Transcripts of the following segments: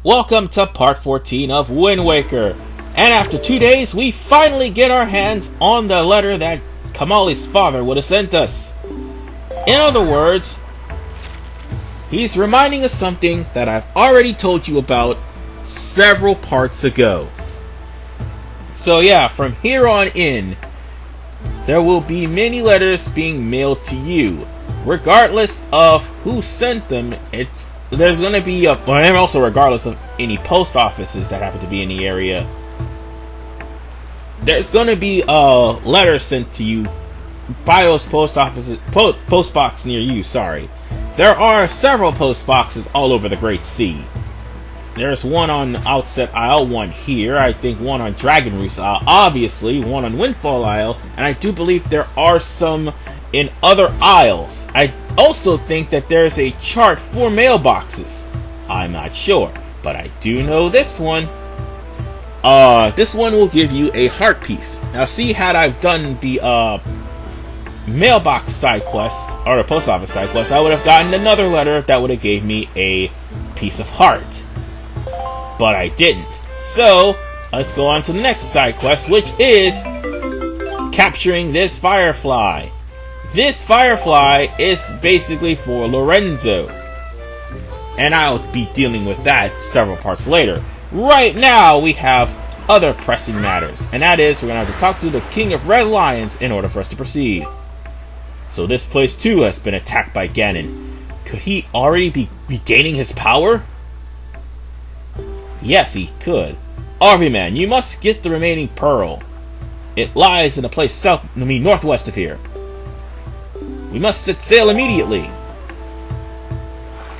Welcome to part 14 of Wind Waker. And after 2 days, we finally get our hands on the letter that Kamali's father would have sent us. In other words, he's reminding us something that I've already told you about several parts ago. So yeah, from here on in, there will be many letters being mailed to you. Regardless of who sent them, there's going to be and also regardless of any post offices that happen to be in the area, there's going to be a letter sent to you by those post offices, post box near you. Sorry, there are several post boxes all over the Great Sea. There's one on Outset Isle, one here, I think one on Dragon Roost Isle, obviously one on Windfall Isle, and I do believe there are some in other isles. I also think that there's a chart for mailboxes. I'm not sure, but I do know this one. This one will give you a heart piece. Now see, had I've done the mailbox side quest, or the post office side quest, I would have gotten another letter that would have gave me a piece of heart. But I didn't. So, let's go on to the next side quest, which is capturing this firefly. This firefly is basically for Lorenzo, and I'll be dealing with that several parts later. Right now, we have other pressing matters, and that is we're going to have to talk to the King of Red Lions in order for us to proceed. So this place too has been attacked by Ganon. Could he already be regaining his power? Yes, he could. Army man, you must get the remaining pearl. It lies in a place northwest of here. We must set sail immediately.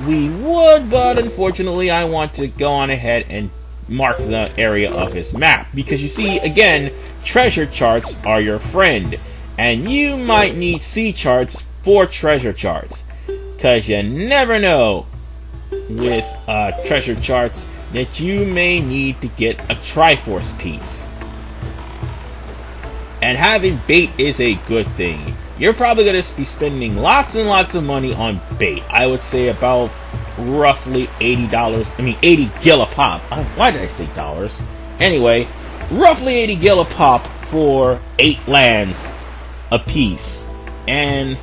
We would, but unfortunately I want to go on ahead and mark the area of his map. Because you see, again, treasure charts are your friend. And you might need sea charts for treasure charts. Because you never know with treasure charts that you may need to get a Triforce piece. And having bait is a good thing. You're probably going to be spending lots and lots of money on bait. I would say about roughly $80. 80 gil a pop. Why did I say dollars? Anyway, roughly 80 gil a pop for 8 lands a piece. And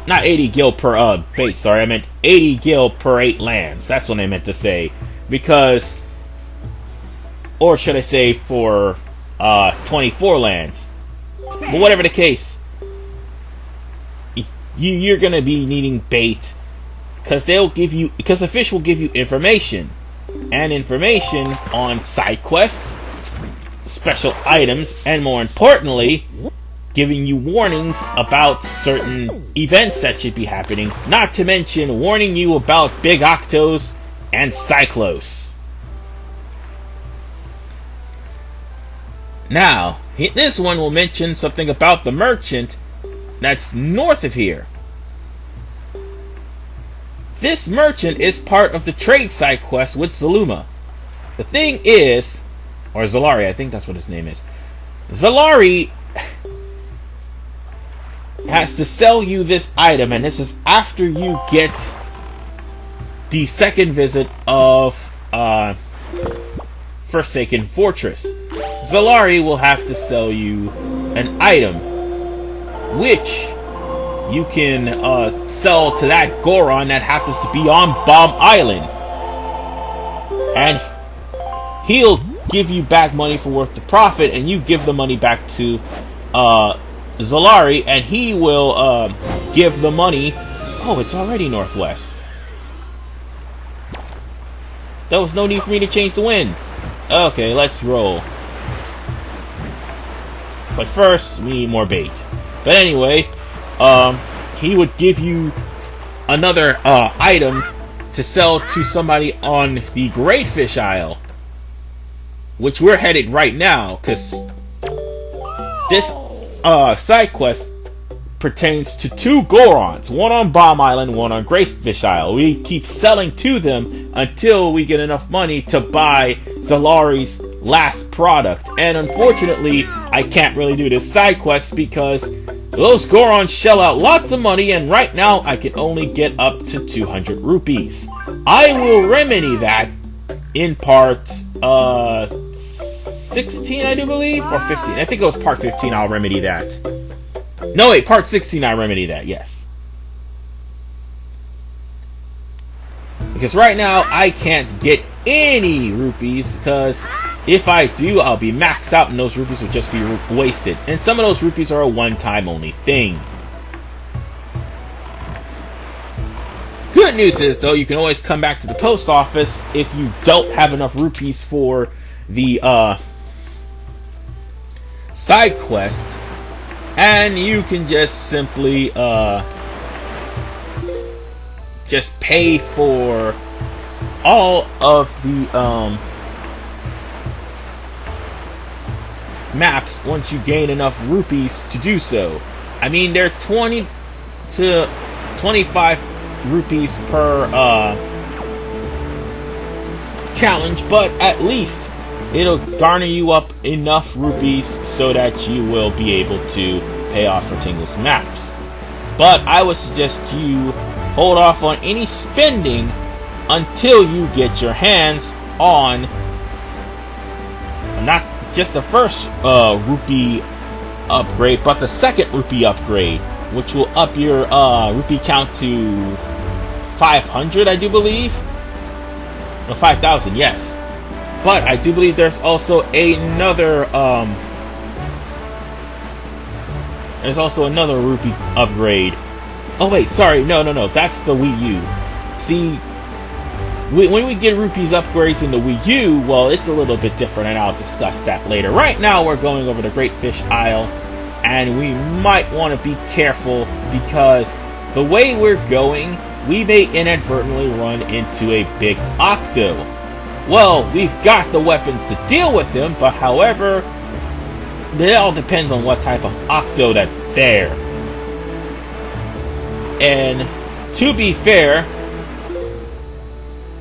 not 80 gil per bait, sorry. I meant 80 gil per 8 lands. That's what I meant to say. Because, or should I say for 24 lands. But whatever the case, you're going to be needing bait. Because the fish will give you information. And information on side quests, special items, and more importantly, giving you warnings about certain events that should be happening, not to mention warning you about Big Octos and Cyclos. Now, this one will mention something about the merchant that's north of here. This merchant is part of the trade side quest with Zaluma. The thing is, or Zalari, I think that's what his name is. Zalari has to sell you this item, and this is after you get the second visit of Forsaken Fortress. Zalari will have to sell you an item, which you can sell to that Goron that happens to be on Bomb Island, and he'll give you back money for worth the profit, and you give the money back to Zalari, and he will give the money. Oh, it's already northwest. There was no need for me to change the wind. Okay, let's roll. But first, we need more bait. But anyway, he would give you another item to sell to somebody on the Great Fish Isle, which we're headed right now, because this side quest pertains to 2 Gorons, one on Bomb Island, one on Great Fish Isle. We keep selling to them until we get enough money to buy Zalari's last product. And unfortunately, I can't really do this side quest because those Gorons shell out lots of money, and right now I can only get up to 200 rupees. I will remedy that in part 16, I do believe, or 15. I think it was part 15. I'll remedy that. No, wait, part 16. I remedy that. Yes, because right now I can't get any rupees, because if I do, I'll be maxed out and those rupees will just be wasted. And some of those rupees are a one-time only thing. Good news is, though, you can always come back to the post office if you don't have enough rupees for the side quest, and you can just simply just pay for all of the maps once you gain enough rupees to do so. I mean, they're 20 to 25 rupees per challenge, but at least it'll garner you up enough rupees so that you will be able to pay off for Tingle's maps. But I would suggest you hold off on any spending until you get your hands on not just the first rupee upgrade, but the second rupee upgrade, which will up your rupee count to 500, I do believe. No, 5,000, yes. But I do believe there's also another rupee upgrade. Oh wait, sorry, no, that's the Wii U. See, when we get rupees upgrades in the Wii U, well, it's a little bit different, and I'll discuss that later. Right now, we're going over the Great Fish Isle, and we might want to be careful, because the way we're going, we may inadvertently run into a big Octo. Well, we've got the weapons to deal with him, but however, it all depends on what type of Octo that's there. And to be fair,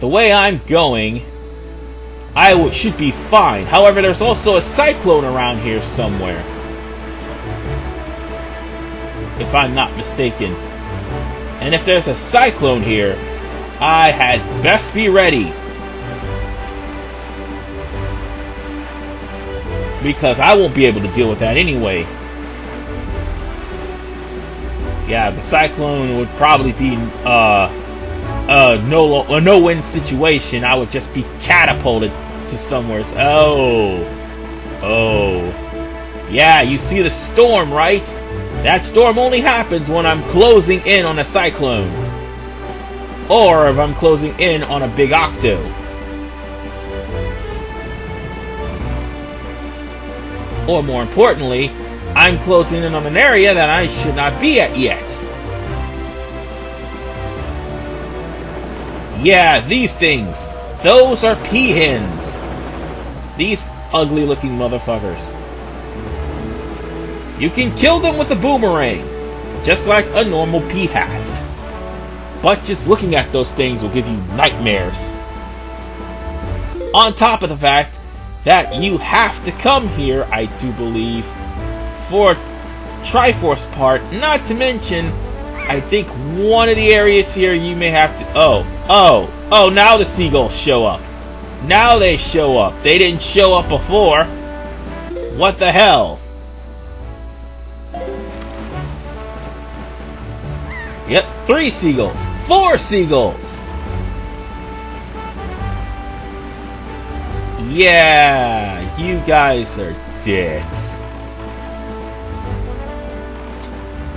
the way I'm going, I should be fine. However, there's also a cyclone around here somewhere, if I'm not mistaken. And if there's a cyclone here, I had best be ready, because I won't be able to deal with that anyway. Yeah, the cyclone would probably be a no-win situation. I would just be catapulted to somewhere. Oh, yeah, you see the storm, right? That storm only happens when I'm closing in on a cyclone, or if I'm closing in on a big Octo. Or more importantly, I'm closing in on an area that I should not be at yet. Yeah, these things. Those are peahens. These ugly looking motherfuckers. You can kill them with a boomerang, just like a normal pea hat. But just looking at those things will give you nightmares. On top of the fact that you have to come here, I do believe, for Triforce part. Not to mention, I think one of the areas here you may have to... Oh, now the seagulls show up. Now they show up. They didn't show up before. What the hell? Yep, 3 seagulls. 4 seagulls! Yeah, you guys are dicks.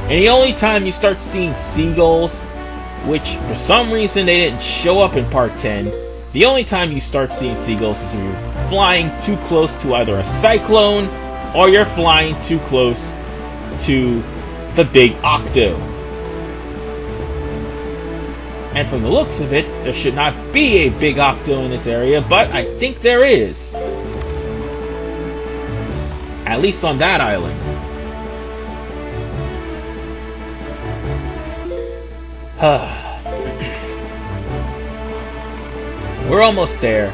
And the only time you start seeing seagulls, which for some reason they didn't show up in part 10, the only time you start seeing seagulls is when you're flying too close to either a cyclone, or you're flying too close to the big Octo. And from the looks of it, there should not be a big Octo in this area, but I think there is. At least on that island. We're almost there.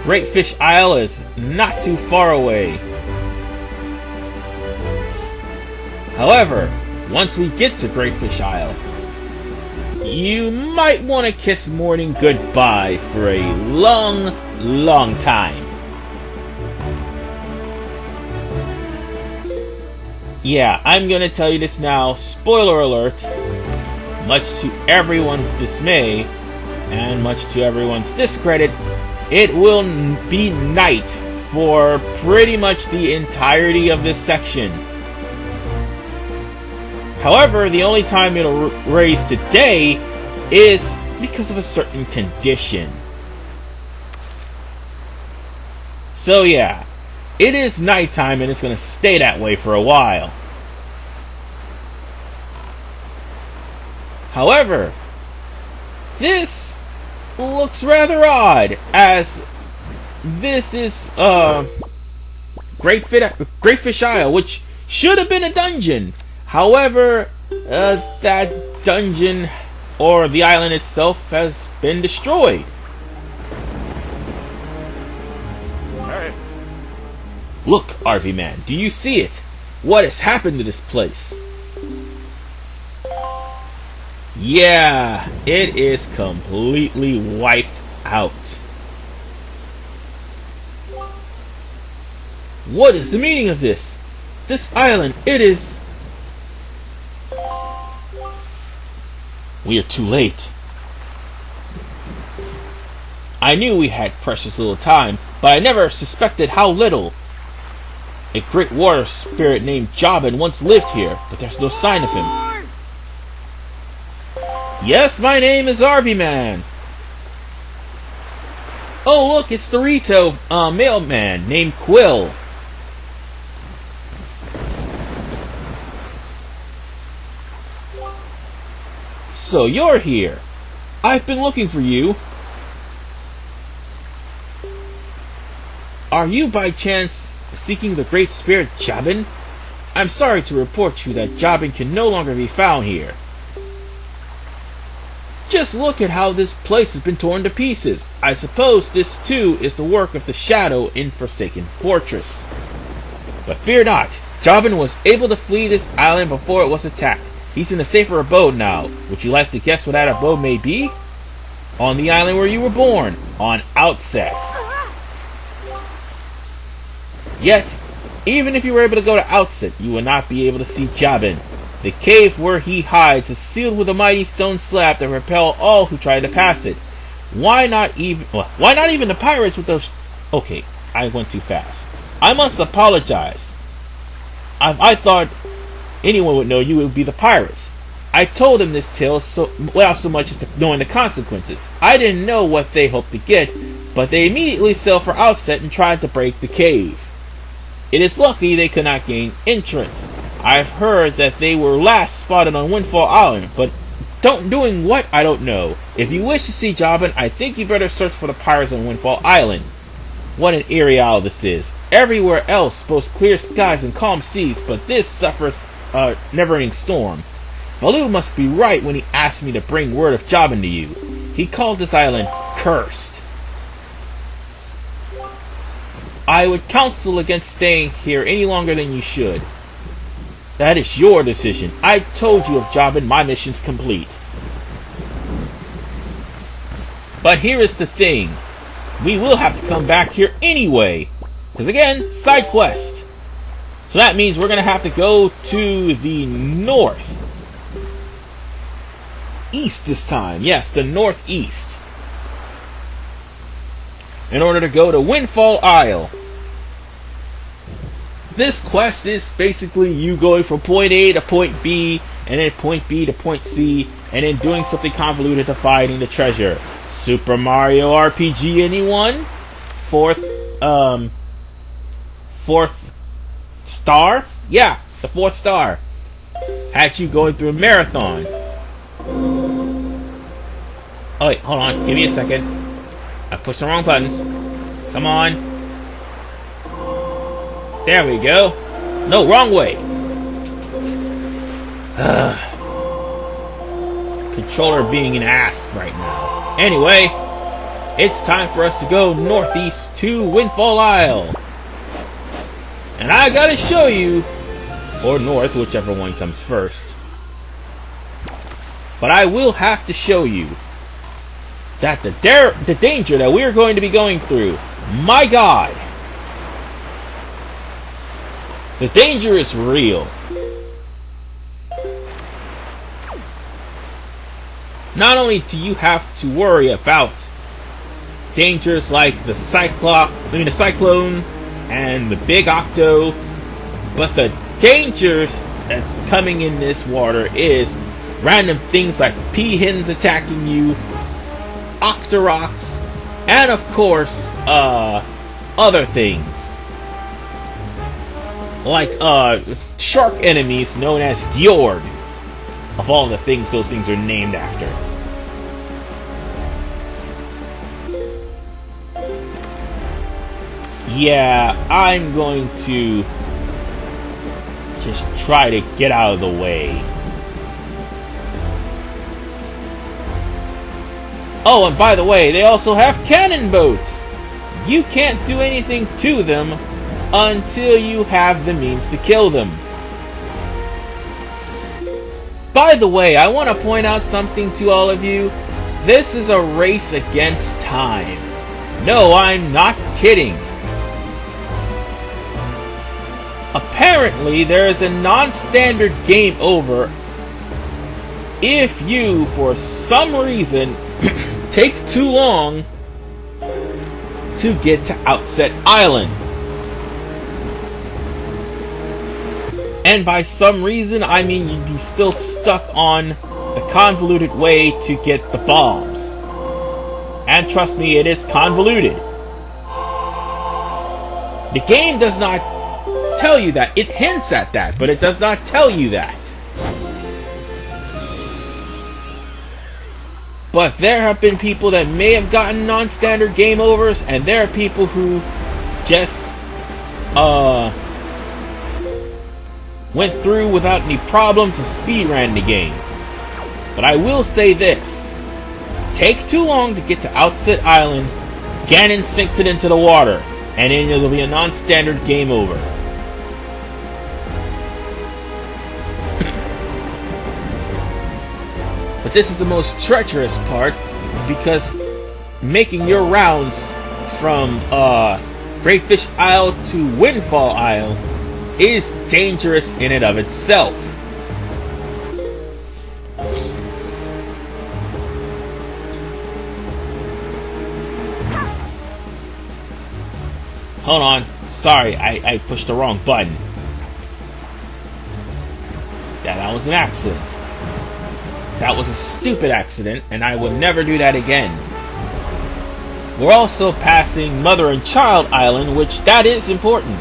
Great Fish Isle is not too far away. However, once we get to Great Fish Isle, you might want to kiss morning goodbye for a long, long time. Yeah, I'm gonna tell you this now. Spoiler alert. Much to everyone's dismay, and much to everyone's discredit, it will be night for pretty much the entirety of this section. However, the only time it'll raise today is because of a certain condition. So yeah, it is nighttime and it's going to stay that way for a while. However, this looks rather odd, as this is Great Fish Isle, which should have been a dungeon. However, that dungeon, or the island itself, has been destroyed. Look, RV Man, do you see it? What has happened to this place? Yeah, it is completely wiped out. What is the meaning of this? This island, it is... We are too late. I knew we had precious little time, but I never suspected how little. A great water spirit named Jabun once lived here, but there's no sign of him. Yes, my name is RV Man. Oh, look, it's the Rito mailman named Quill. So you're here. I've been looking for you. Are you by chance seeking the great spirit Jabun? I'm sorry to report you that Jabun can no longer be found here. Just look at how this place has been torn to pieces. I suppose this too is the work of the shadow in Forsaken Fortress. But fear not, Jabun was able to flee this island before it was attacked. He's in a safer abode now. Would you like to guess what that abode may be? On the island where you were born, on Outset. Yet, even if you were able to go to Outset, you would not be able to see Jabun. The cave where he hides is sealed with a mighty stone slab that repel all who try to pass it. Why not even the pirates with those... Okay, I went too fast. I must apologize. I thought anyone would know you would be the pirates. I told him this tale without so much as knowing the consequences. I didn't know what they hoped to get, but they immediately sailed for Outset and tried to break the cave. It is lucky they could not gain entrance. I've heard that they were last spotted on Windfall Island, but doing what, I don't know. If you wish to see Jabun, I think you better search for the pirates on Windfall Island. What an eerie isle this is. Everywhere else boasts clear skies and calm seas, but this suffers a never-ending storm. Valu must be right when he asked me to bring word of Jabun to you. He called this island cursed. I would counsel against staying here any longer than you should. That is your decision. I told you of Jabun, my mission's complete. But here is the thing. We will have to come back here anyway. Because again, side quest. So that means we're going to have to go to the north. East this time. Yes, the northeast. In order to go to Windfall Isle. This quest is basically you going from point A to point B, and then point B to point C, and then doing something convoluted to finding the treasure. Super Mario RPG, anyone? Fourth star? Yeah, the 4th star. Had you going through a marathon. Oh wait, hold on, give me a second. I pushed the wrong buttons. Come on. There we go. No, wrong way. Controller being an ass right now. Anyway, it's time for us to go northeast to Windfall Isle. And I gotta show you, or north, whichever one comes first. But I will have to show you that the danger that we're going to be going through, my God, the danger is real. Not only do you have to worry about dangers like the cyclone and the big octo, but the dangers that's coming in this water is random things like peahens attacking you, octoroks, and of course, other things. Like, shark enemies known as Gjord. Of all the things those things are named after. Yeah, I'm going to just try to get out of the way. Oh, and by the way, they also have cannon boats. You can't do anything to them until you have the means to kill them. By the way, I want to point out something to all of you. This is a race against time. No, I'm not kidding. Apparently, there is a non-standard game over if you, for some reason, take too long to get to Outset Island. And by some reason, I mean you'd be still stuck on the convoluted way to get the bombs. And trust me, it is convoluted. The game does not tell you that. It hints at that, but it does not tell you that. But there have been people that may have gotten non-standard game overs, and there are people who just went through without any problems and speedran the game. But I will say this. Take too long to get to Outset Island, Ganon sinks it into the water, and then it'll be a non-standard game over. But this is the most treacherous part, because making your rounds from Great Fish Isle to Windfall Isle is dangerous in and of itself. Hold on. Sorry, I pushed the wrong button. Yeah, that was an accident. That was a stupid accident, and I will never do that again. We're also passing Mother and Child Island, which that is important.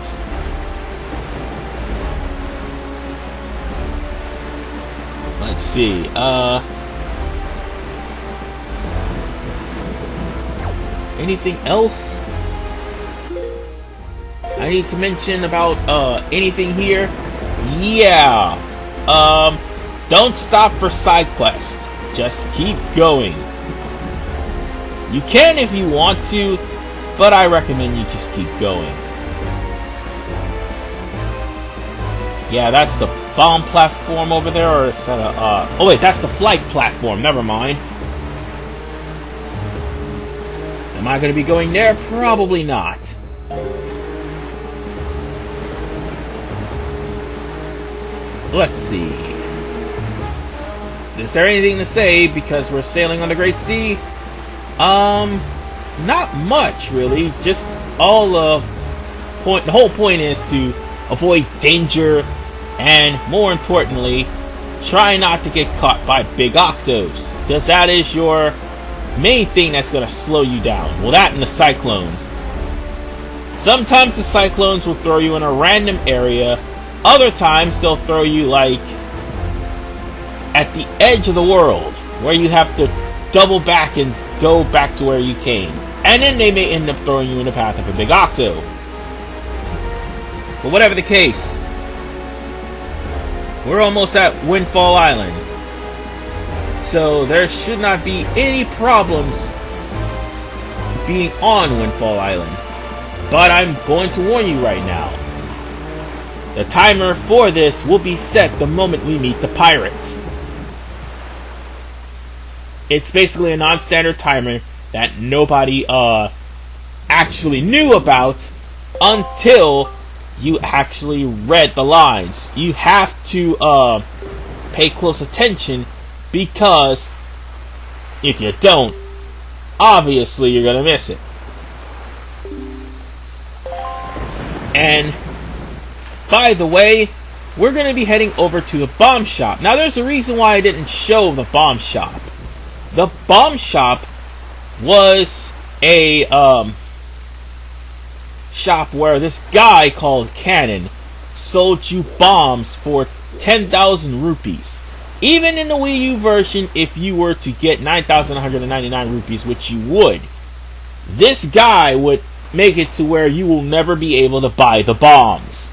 Let's see, anything else I need to mention about, anything here? Yeah, don't stop for side quest. Just keep going. You can if you want to, but I recommend you just keep going. Yeah, that's the bomb platform over there, or is that a, oh wait, that's the flight platform, never mind. Am I going to be going there? Probably not. Let's see. Is there anything to say, because we're sailing on the Great Sea? Not much, really. Just all the whole point is to avoid danger, and more importantly, try not to get caught by big octos, because that is your main thing that's going to slow you down. Well, that and the cyclones. Sometimes the cyclones will throw you in a random area. Other times they'll throw you like at the edge of the world, where you have to double back and go back to where you came. And then they may end up throwing you in the path of a big octo. But whatever the case, we're almost at Windfall Island. So there should not be any problems being on Windfall Island. But I'm going to warn you right now. The timer for this will be set the moment we meet the pirates. It's basically a non-standard timer that nobody actually knew about until you actually read the lines. You have to pay close attention, because if you don't, obviously you're gonna miss it. And by the way, we're gonna be heading over to the bomb shop. Now there's a reason why I didn't show the bomb shop. The bomb shop was a shop where this guy called Ganon sold you bombs for 10,000 rupees. Even in the Wii U version, if you were to get 9,199 rupees, which you would, this guy would make it to where you will never be able to buy the bombs.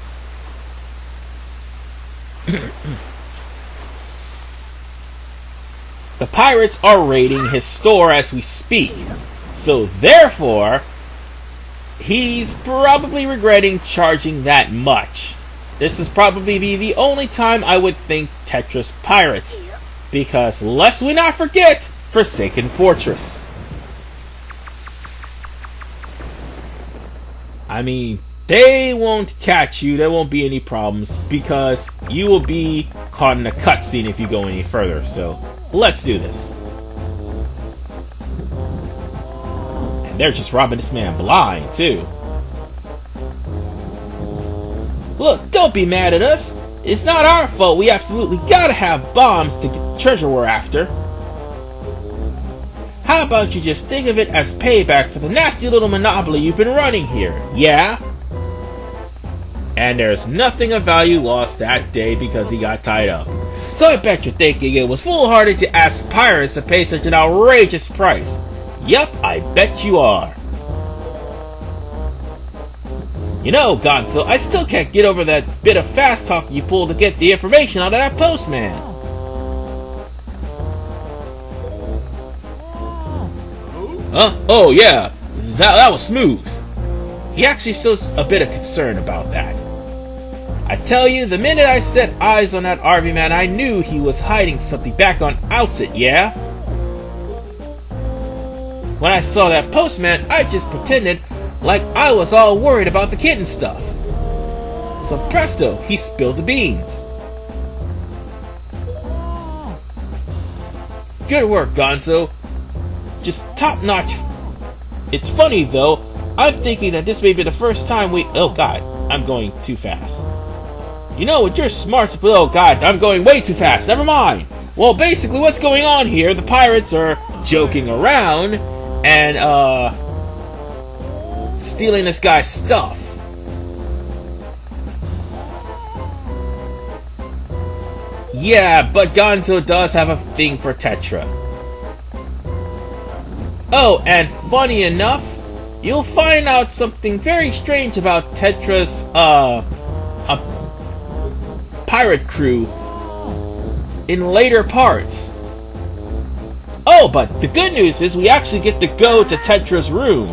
The pirates are raiding his store as we speak, so therefore he's probably regretting charging that much. This is probably be the only time I would think Tetris pirates, because lest we not forget Forsaken Fortress. I mean, they won't catch you, there won't be any problems, because you will be caught in a cutscene if you go any further, so let's do this. And they're just robbing this man blind, too. Look, don't be mad at us. It's not our fault. We absolutely gotta have bombs to get the treasure we're after. How about you just think of it as payback for the nasty little monopoly you've been running here, yeah? And there's nothing of value lost that day because he got tied up. So I bet you're thinking it was foolhardy to ask pirates to pay such an outrageous price. Yup, I bet you are. You know, Gonzo, I still can't get over that bit of fast talk you pulled to get the information out of that postman. Huh? Oh yeah, that was smooth. He actually shows a bit of concern about that. I tell you, the minute I set eyes on that RV man, I knew he was hiding something back on Outset, yeah? When I saw that postman, I just pretended like I was all worried about the kitten stuff. So presto, he spilled the beans. Good work, Gonzo. Just top notch. It's funny though, I'm thinking that this may be the first time we... Oh god, I'm going too fast. You know, with your smarts... Oh god, I'm going way too fast, never mind. Well, basically what's going on here, the pirates are joking around and stealing this guy's stuff. Yeah, but Gonzo does have a thing for Tetra. Oh, and funny enough, you'll find out something very strange about Tetra's a pirate crew in later parts. Oh, but the good news is we actually get to go to Tetra's room.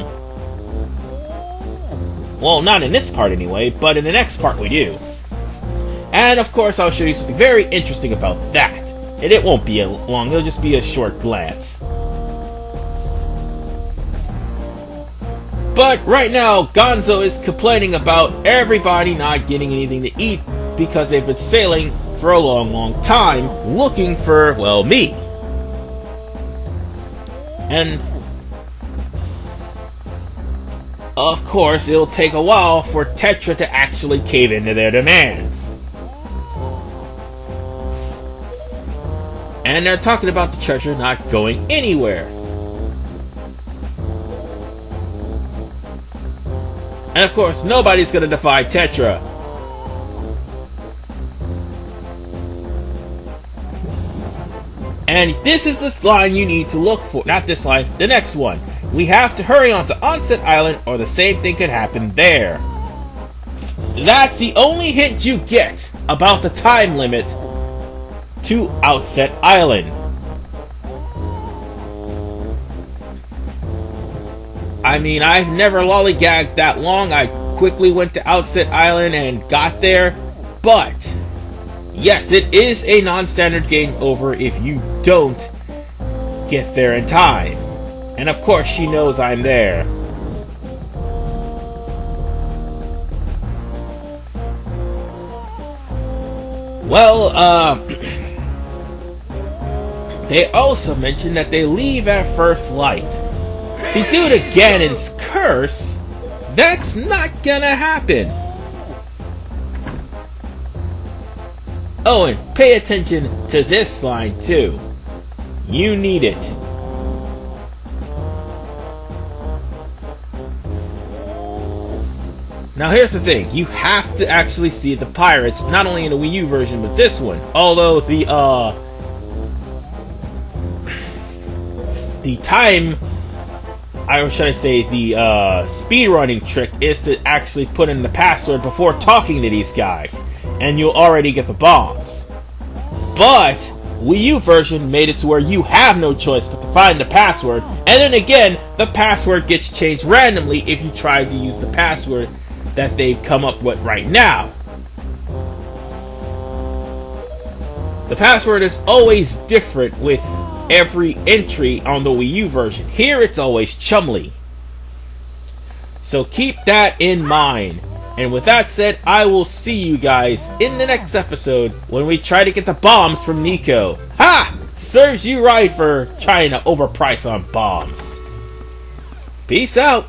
Well, not in this part anyway, but in the next part we do. And of course I'll show you something very interesting about that. And it won't be long, it'll just be a short glance. But right now, Gonzo is complaining about everybody not getting anything to eat because they've been sailing for a long time looking for, well, me. And of course, it'll take a while for Tetra to actually cave into their demands. And they're talking about the treasure not going anywhere. And of course, nobody's going to defy Tetra. And this is the line you need to look for. Not this line, the next one. We have to hurry on to Outset Island or the same thing could happen there. That's the only hint you get about the time limit to Outset Island. I mean, I've never lollygagged that long. I quickly went to Outset Island and got there. But, yes, it is a non-standard game over if you don't get there in time. And of course she knows I'm there. Well, they also mentioned that they leave at first light. See, due to Ganon's curse, that's not gonna happen. Oh, and pay attention to this line too. You need it. Now here's the thing, you have to actually see the pirates, not only in the Wii U version, but this one. Although the time, or should I say, the speedrunning trick is to actually put in the password before talking to these guys, and you'll already get the bombs. But Wii U version made it to where you have no choice but to find the password, and then again, the password gets changed randomly if you try to use the password that they've come up with right now. The password is always different with every entry on the Wii U version. Here it's always Chumley. So keep that in mind. And with that said, I will see you guys in the next episode when we try to get the bombs from Nico. Ha! Serves you right for trying to overprice on bombs. Peace out.